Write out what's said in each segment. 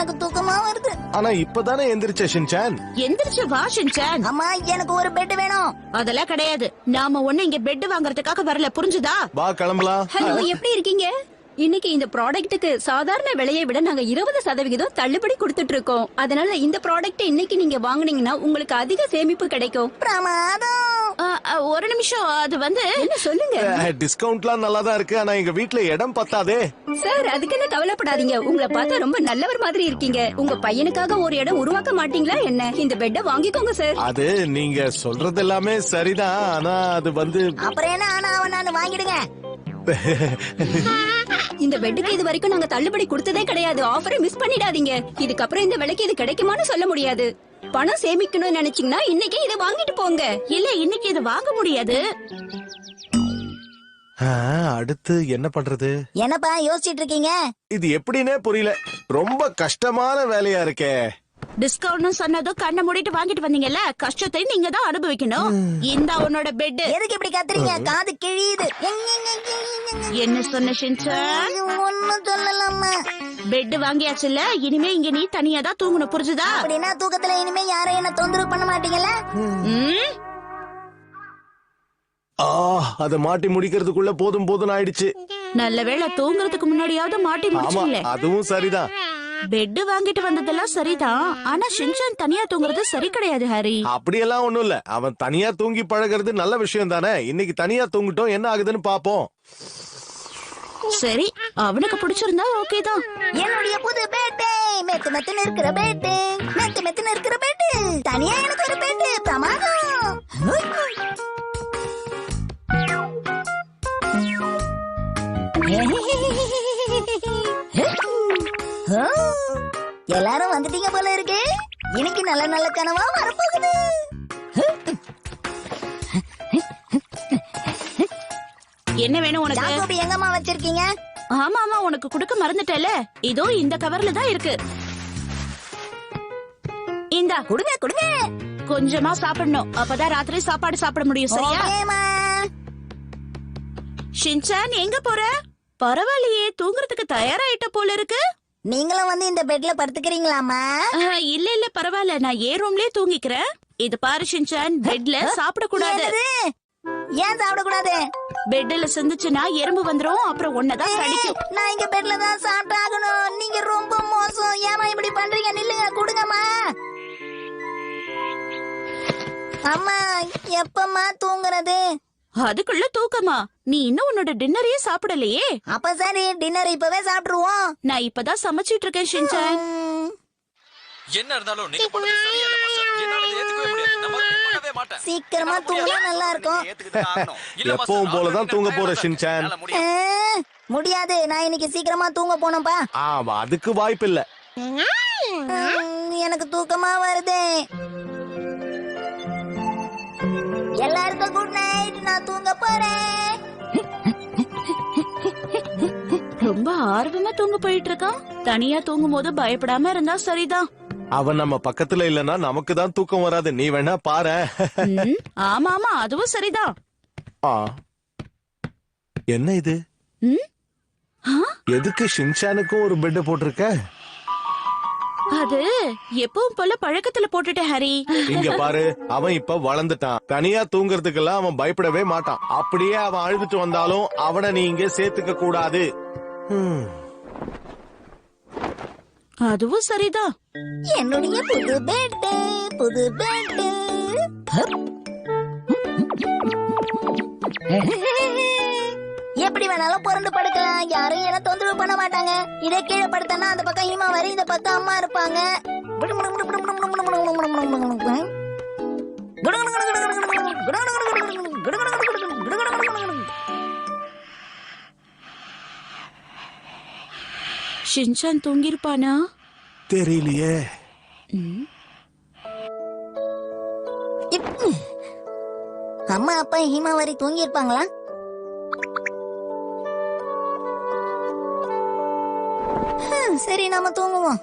எனக்கு தூக்கமா வருது. ஆனா இப்பதானே எந்திரிச்ச ஷின்சான். எந்திரிச்சு வா ஷின்சான். அம்மா எனக்கு ஒரு பெட் வேணும். அதெல்லாம் கிடையாது. நாம ஒண்ணு இங்க பெட் வாங்குறதுக்காக வரல, புரிஞ்சுதா? வா கிளம்பலாம். ஹலோ, எப்படி இருக்கீங்க? இன்னைக்கு இந்த ப்ராடக்ட்டுக்கு சாதாரண விலையை விட நாங்க 20% தள்ளுபடி கொடுத்துட்டு இருக்கோம். அதனால இந்த ப்ராடக்ட் இன்னைக்கு நீங்க வாங்குனீங்கன்னா உங்களுக்கு அதிக சேமிப்பு கிடைக்கும். பிரமாதம். ஒரு நிமிஷம், அது வந்து என்ன சொல்லுங்க டிஸ்கவுண்ட்லாம் நல்லா தான் இருக்கு. ஆனா எங்க வீட்ல இடம் பத்தாதே. சார். அதுக்கு என்ன கவலைப்படாதீங்க. உங்களை பார்த்தா ரொம்ப நல்லவர் மாதிரி இருக்கீங்க. உங்க பையனுக்காக ஒரு இடம் உருவாக்க மாட்டீங்களா என்ன? இந்த பெட்டை வாங்கிக்கோங்க சார். அது நீங்க சொல்றது எல்லாமே சரிதான். ஆனா அது வந்து அப்புறம் என்ன, ஆனா அவன் நான் வாங்கிடுங்க. இந்த பெட்டுக்கு இது வரைக்கும் நாங்க தள்ளுபடி கொடுத்ததே கிடையாது. ஆஃபரை மிஸ் பண்ணிடாதீங்க. இதுக்கப்புறம் இந்த விலைக்கு இது கிடைக்குமான்னு சொல்ல முடியாது. பணம் சேமிக்கணும்னு நினைச்சீங்கன்னா இன்னைக்கே இதை வாங்கிட்டு போங்க. இல்ல, இன்னைக்கு இது வாங்க முடியாது. அடுத்து என்ன பண்றது? என்னப்பா யோசிச்சிட்டு இருக்கீங்க? இது எப்படின்னே புரியல. ரொம்ப கஷ்டமான வேலையா இருக்கே. டிஸ்கவுண்ட் சொன்னதும் கண்ணை மூடிட்டு வாங்கிட்டு வந்தீங்கல்ல, கஷ்டத்தை நீங்க தான் அனுபவிக்கணும். இந்த உன்னோட பெட். எதுக்கு இப்படி கத்துறீங்க? காது கிழியுது. என்ன சொன்ன ஷின்சான்? ஒண்ணும் சொல்லலாமா? பெட் வாங்கியாச்சுல்ல, இனிமே இங்க நீ தனியா தான் தூங்கணும், புரிஞ்சுதா? அப்படின்னா தூக்கத்துல இனிமே யாரும் என்ன தொந்தரவு பண்ண மாட்டீங்கல்ல? அத மாட்டி முடிக்கிறதுக்குள்ள போதும் போதும் ஆயிடுச்சு. நல்ல வேளை தூங்குறதுக்கு முன்னாடியாவது மாட்டி ஆமா, முடிச்சீங்களே. அதுவும் சரிதான். பெட் வாங்கிட்டு வந்ததெல்லாம் சரிதான். ஆனா ஷின்சான் தனியா தூங்குறது சரி கிடையாது ஹாரி. அப்படியெல்லாம் ஒண்ணும் இல்ல. அவன் தனியா தூங்கி பழகிறது நல்ல விஷயம் தானே. இன்னைக்கு தனியா தூங்கிட்டோம், என்ன ஆகுதுன்னு பாப்போம். சரி, அவனுக்கு பிடிச்சிருந்தா ஓகே தான். என்னுடைய புது பேட்டு, மெத்து மெத்துன்னு இருக்கிற பேட்டு, மெத்து மெத்துன்னு இருக்கிற பேட்டு, தனியா எனக்கு ஒரு பேட்டு. பிரமாதம். எல்லாரும் வந்துட்டீங்க போல இருக்கு. இன்னைக்கு நல்ல நல்ல கனவா வரப்போகுது. என்ன வேணும் உனக்கு? ஜாக்கோபி எங்கம்மா வச்சிருக்கீங்க? ஆமா ஆமா, உனக்கு கொடுக்க மறந்துட்டேல. இதோ இந்த கவர்ல தான் இருக்கு. இந்தா கொடுங்க கொடுங்க. கொஞ்சமா சாப்பிடணும், அப்பதான் ராத்திரி சாப்பாடு சாப்பிட முடியும். சரியா? ஓகேம்மா. ஷின்சான் எங்க போற? பரவாயில்லையே, தூங்குறதுக்கு தயாராயிட்ட போல இருக்கு. நீங்களும் வந்து இந்த பெட்ல படுத்துக்கிறீங்களாமா? இல்ல இல்ல பரவாயில்ல, நான் ஏ ரூம்லயே தூங்கிக்கிறேன். இது பாரு ஷின்சான், பெட்ல சாப்பிட கூடாது. ஏன் சாப்பிட கூடாது? பெட்ல சிந்துச்சுன்னா எறும்பு வந்துரும், அப்புறம் ஒன்னதான் கடிக்கும். நான் இங்க பெட்ல தான் சாப்பிட்டாகணும். நீங்க ரொம்ப மோசம். ஏமா இப்படி பண்றீங்க? நில்லுங்க, கொடுங்கம்மா. அம்மா எப்பமா தூங்குறது? அதுக்குள்ள தூக்கமா? நீ இன்னும் உன்னோட டின்னரையே சாப்பிடலையே. அப்ப சரி, டின்னர் இப்பவே சாப்பிட்டுருவோம். நான் இப்பதான் சமைச்சிட்டு இருக்கேன் ஷின்சான். என்ன இருந்தாலும் நீங்க பண்ணது சரியில்லை மாஸ்டர். என்னால இதை ஏத்துக்கவே முடியாது. நான் மறுபடியும் பண்ணவே மாட்டேன். சீக்கிரமா தூங்கினா நல்லா இருக்கும். எப்பவும் போலதான் தூங்க போற ஷின்சான். முடியாது, நான் இன்னைக்கு சீக்கிரமா தூங்க போனோம்பா. அதுக்கு வாய்ப்பு இல்ல. எனக்கு தூக்கமா வருது. எல்லாருக்கும் குட் நைட். நான் தூங்க போறேன். ரொம்ப ஆர்வமா தூங்க போயிட்டு இருக்கான். தனியா தூங்கும் போது பயப்படாம இருந்தா சரிதான். அவன் நம்ம பக்கத்துல இல்லனா நமக்கு தான் தூக்கம் வராது. நீ வேணா பாரு. ஆமா ஆமா, அதுவும் சரிதான். என்ன இது? எதுக்கு ஷின்சானுக்கும் ஒரு பெட் போட்டிருக்க? அது எப்பவும் போல பழக்கத்துல போட்டுட்டேன் ஹரி. இங்க பாரு, அவன் இப்ப வளர்ந்துட்டான். தனியா தூங்குறதுக்கெல்லாம் அவன் பயப்படவே மாட்டான். அப்படியே அவன் அழுதுட்டு வந்தாலும் அவனை நீ இங்க சேர்த்துக்க கூடாது. அதுவும் சரிதான். என்னுடைய புது பெட்டு, புது பெட்டு. எப்படி வேணாலும் பிறந்து படுக்கலாம். யாரும் என்ன தொந்தரவு பண்ண மாட்டாங்க. இதை கீழே படுத்தனா அந்த பக்கம் ஹீமா வரும், இந்த பக்கம் அம்மா இருப்பாங்க. ஷின்சான் தூங்கிருப்பானா? தெரியலையே. அம்மா அப்பா ஹீமா வரி தூங்கி இருப்பாங்களா? சரி, நாம தூங்குவோம்.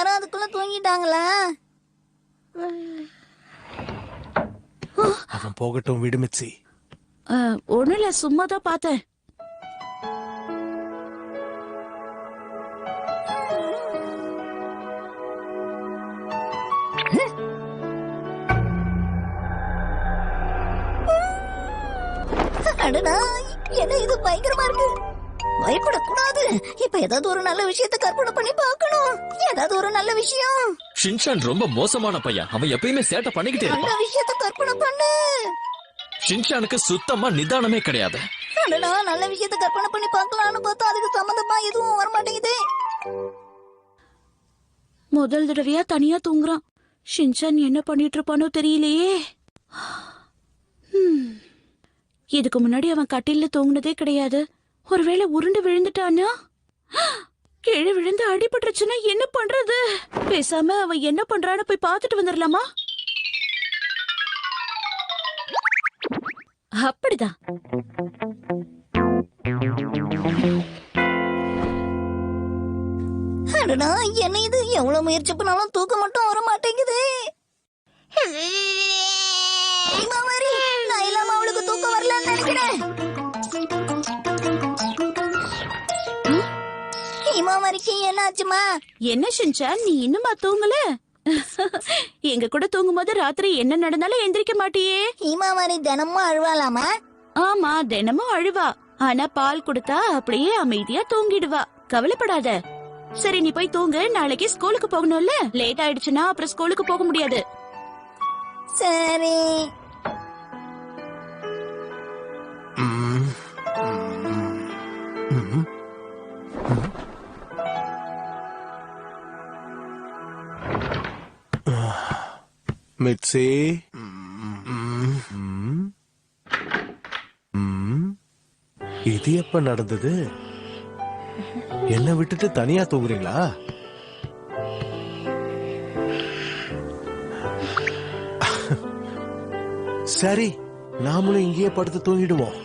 எல்லாரும் அதுக்குள்ள தூங்கிட்டாங்களா? அவன் போகட்டும் விடுமிச்சி. ஒண்ணும் இல்ல, சும்மா தான் பார்த்தேன். அடடா, என்ன இது பயங்கரமா இருக்கு. பயப்படக்கூடாது. இப்ப ஏதாவது ஒரு நல்ல விஷயத்தை கற்பனை பண்ணி பார்க்கணும். ஏதாவது ஒரு நல்ல விஷயம். ஷின்சான் ரொம்ப மோசமான பையன். அவன் எப்பயுமே சேட்டை பண்ணிக்கிட்டே நல்ல இருப்பான். விஷயத்தை கற்பனை பண்ணு. ஷின்சானுக்கு சுத்தமா நிதானமே கிடையாது. அடடா, நல்ல விஷயத்தை கற்பனை பண்ணி பார்க்கலாம்னு பார்த்தா அதுக்கு சம்பந்தமா எதுவும் வர மாட்டேங்குது. முதல் தடவையா தனியா தூங்குறான். ஷின்சான் என்ன பண்ணிட்டு இருப்பானோ தெரியலையே. இதுக்கு முன்னாடி அவன் கட்டில்ல தூங்குனதே கிடையாது. ஒருவேளை உருண்டு விழுந்துட்டானா? கீழே விழுந்து அடிபட்டுருச்சுன்னா என்ன பண்றது? பேசாம அவன் என்ன பண்றான்னு போய் பார்த்துட்டு வந்துடலாமா? அப்படிதான். அடடா, என்ன இது? எவ்வளவு முயற்சி பண்ணாலும் தூக்க மட்டும் வர மாட்டேங்குது. ஹிமாவாரி, நான் இல்லாம அவளுக்கு தூக்கம் வரலன்னு நினைக்கிறேன். ஹிமாவாரிக்கு என்ன ஆச்சுமா? என்ன ஷின்சான், நீ இன்னுமா தூங்கல? எங்க கூட தூங்கும் போது ராத்திரி என்ன நடந்தாலும் எந்திரிக்க மாட்டியே. ஹிமாவாரி தினமும் அழுவாளாமா? ஆமா, தினமும் அழுவா. ஆனா பால் கொடுத்தா அப்படியே அமைதியா தூங்கிடுவா. கவலைப்படாத. சரி, நீ போய் தூங்கு. நாளைக்கு ஸ்கூலுக்கு போகணும்ல. லேட் ஆயிடுச்சுன்னா அப்புறம் ஸ்கூலுக்கு போக முடியாது. சரி. மிட்சி, இது எப்ப நடந்தது? என்ன விட்டுட்டு தனியா தூங்குறீங்களா? சரி, நாமளும் இங்கேயே படுத்து தூங்கிடுவோம்.